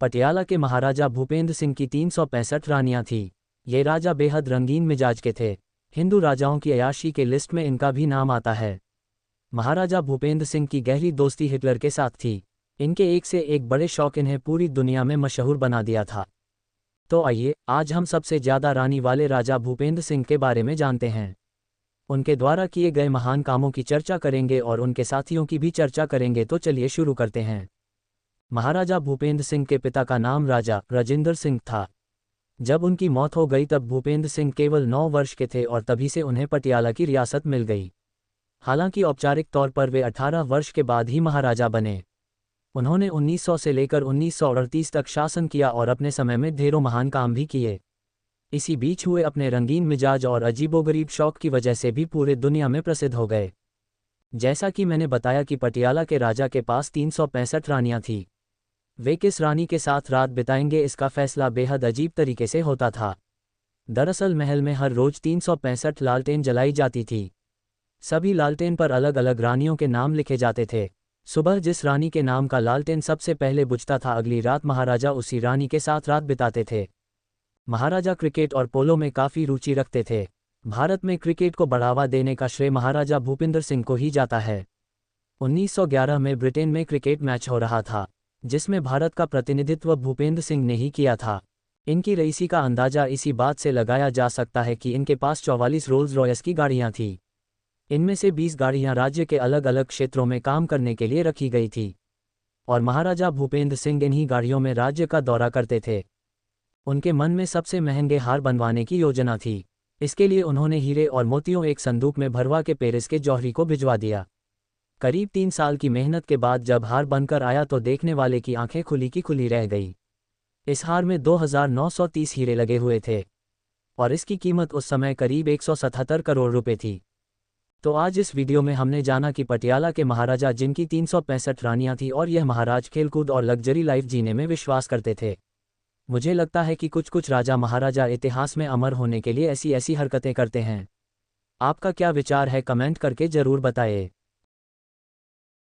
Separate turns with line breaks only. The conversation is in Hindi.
पटियाला के महाराजा भूपेंद्र सिंह की 365 रानियां थीं। ये राजा बेहद रंगीन मिजाज के थे। हिंदू राजाओं की अय्याशी के लिस्ट में इनका भी नाम आता है। महाराजा भूपेंद्र सिंह की गहरी दोस्ती हिटलर के साथ थी। इनके एक से एक बड़े शौक इन्हें पूरी दुनिया में मशहूर बना दिया था। तो आइए आज हम सबसे ज़्यादा रानी वाले राजा भूपेंद्र सिंह के बारे में जानते हैं। उनके द्वारा किए गए महान कामों की चर्चा करेंगे और उनके साथियों की भी चर्चा करेंगे। तो चलिए शुरू करते हैं। महाराजा भूपेंद्र सिंह के पिता का नाम राजा राजेंद्र सिंह था। जब उनकी मौत हो गई तब भूपेंद्र सिंह केवल 9 वर्ष के थे और तभी से उन्हें पटियाला की रियासत मिल गई। हालांकि औपचारिक तौर पर वे 18 वर्ष के बाद ही महाराजा बने। उन्होंने 1900 से लेकर 1938 तक शासन किया और अपने समय में ढेरों महान काम भी किए। इसी बीच हुए अपने रंगीन मिजाज और अजीबोगरीब शौक की वजह से भी पूरे दुनिया में प्रसिद्ध हो गए। जैसा कि मैंने बताया कि पटियाला के राजा के पास 365 रानियां थीं। वे किस रानी के साथ रात बिताएंगे इसका फैसला बेहद अजीब तरीके से होता था। दरअसल महल में हर रोज 365 लालटेन जलाई जाती थी। सभी लालटेन पर अलग अलग रानियों के नाम लिखे जाते थे। सुबह जिस रानी के नाम का लालटेन सबसे पहले बुझता था, अगली रात महाराजा उसी रानी के साथ रात बिताते थे। महाराजा क्रिकेट और पोलो में काफ़ी रुचि रखते थे। भारत में क्रिकेट को बढ़ावा देने का श्रेय महाराजा भूपेंद्र सिंह को ही जाता है। 1911 में ब्रिटेन में क्रिकेट मैच हो रहा था, जिसमें भारत का प्रतिनिधित्व भूपेंद्र सिंह ने ही किया था। इनकी रईसी का अंदाजा इसी बात से लगाया जा सकता है कि इनके पास 44 रोल्स रॉयस की गाड़ियां थीं। इनमें से 20 गाड़ियां राज्य के अलग अलग क्षेत्रों में काम करने के लिए रखी गई थी और महाराजा भूपेंद्र सिंह इन्हीं गाड़ियों में राज्य का दौरा करते थे। उनके मन में सबसे महंगे हार बनवाने की योजना थी। इसके लिए उन्होंने हीरे और मोतियों एक संदूक में भरवा के पेरिस के जौहरी को भिजवा दिया। करीब 3 साल की मेहनत के बाद जब हार बनकर आया तो देखने वाले की आंखें खुली की खुली रह गई। इस हार में 2930 हीरे लगे हुए थे और इसकी कीमत उस समय करीब 177 करोड़ रुपए थी। तो आज इस वीडियो में हमने जाना कि पटियाला के महाराजा, जिनकी 365 रानियां थीं, और यह महाराज खेलकूद और लग्जरी लाइफ जीने में विश्वास करते थे। मुझे लगता है कि कुछ राजा महाराजा इतिहास में अमर होने के लिए ऐसी हरकतें करते हैं। आपका क्या विचार है, कमेंट करके ज़रूर बताएं।